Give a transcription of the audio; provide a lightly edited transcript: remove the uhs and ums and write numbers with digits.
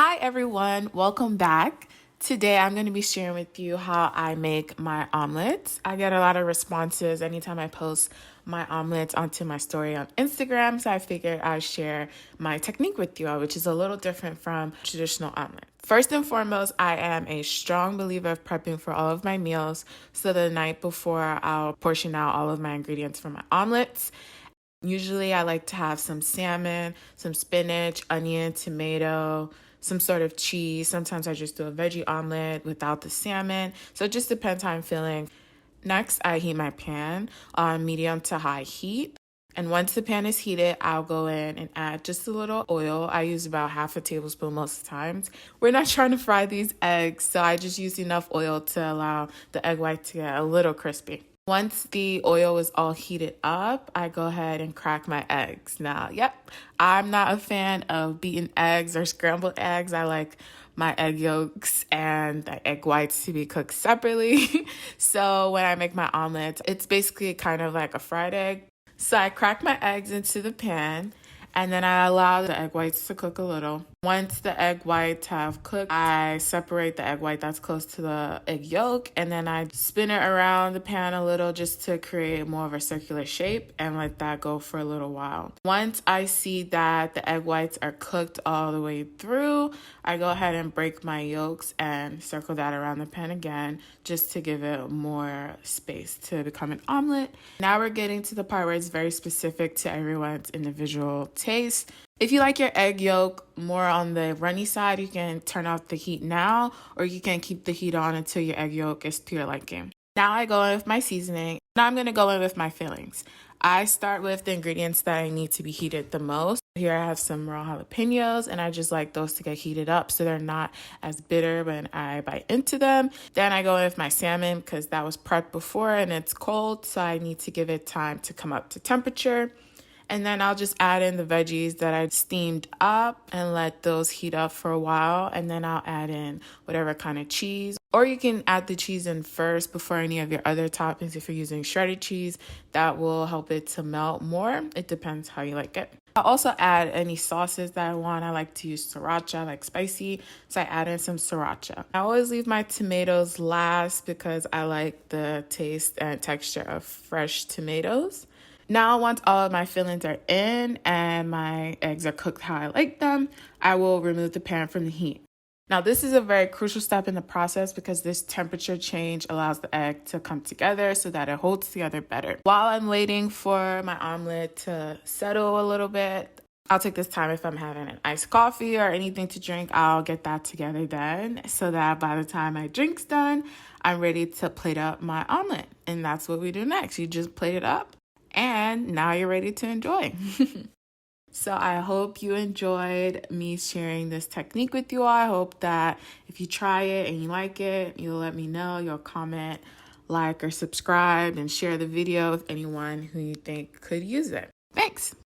Hi everyone, welcome back. Today I'm going to be sharing with you how I make my omelets. I get a lot of responses anytime I post my omelets onto my story on Instagram, so I figured I'd share my technique with you all, which is a little different from traditional omelets. First and foremost, I am a strong believer of prepping for all of my meals, so the night before I'll portion out all of my ingredients for my omelets. Usually I like to have some salmon, some spinach, onion, tomato, some sort of cheese. Sometimes I just do a veggie omelet without the salmon. So it just depends how I'm feeling. Next, I heat my pan on medium to high heat. And once the pan is heated, I'll go in and add just a little oil. I use about half a tablespoon most of the times. We're not trying to fry these eggs, so I just use enough oil to allow the egg white to get a little crispy. Once the oil is all heated up, I go ahead and crack my eggs. Now, I'm not a fan of beaten eggs or scrambled eggs. I like my egg yolks and the egg whites to be cooked separately. So when I make my omelets, it's basically kind of like a fried egg. So I crack my eggs into the pan and then I allow the egg whites to cook a little. Once the egg whites have cooked, I separate the egg white that's close to the egg yolk and then I spin it around the pan a little just to create more of a circular shape and let that go for a little while. Once I see that the egg whites are cooked all the way through, I go ahead and break my yolks and circle that around the pan again just to give it more space to become an omelet. Now we're getting to the part where it's very specific to everyone's individual taste. If you like your egg yolk more on the runny side, you can turn off the heat now, or you can keep the heat on until your egg yolk is to your liking. Now I go in with my seasoning. Now I'm going to go in with my fillings. I start with the ingredients that I need to be heated the most. Here I have some raw jalapenos, and I just like those to get heated up so they're not as bitter when I bite into them. Then I go in with my salmon because that was prepped before and it's cold, so I need to give it time to come up to temperature. And then I'll just add in the veggies that I steamed up and let those heat up for a while. And then I'll add in whatever kind of cheese. Or you can add the cheese in first before any of your other toppings. If you're using shredded cheese, that will help it to melt more. It depends how you like it. I'll also add any sauces that I want. I like to use sriracha, I like spicy, so I add in some sriracha. I always leave my tomatoes last because I like the taste and texture of fresh tomatoes. Now, once all of my fillings are in and my eggs are cooked how I like them, I will remove the pan from the heat. Now, this is a very crucial step in the process because this temperature change allows the egg to come together so that it holds together better. While I'm waiting for my omelet to settle a little bit, I'll take this time if I'm having an iced coffee or anything to drink, I'll get that together then so that by the time my drink's done, I'm ready to plate up my omelet. And that's what we do next. You just plate it up. And now you're ready to enjoy. So I hope you enjoyed me sharing this technique with you all. I hope that if you try it and you like it, you'll let me know. You'll comment, like, or subscribe and share the video with anyone who you think could use it. Thanks.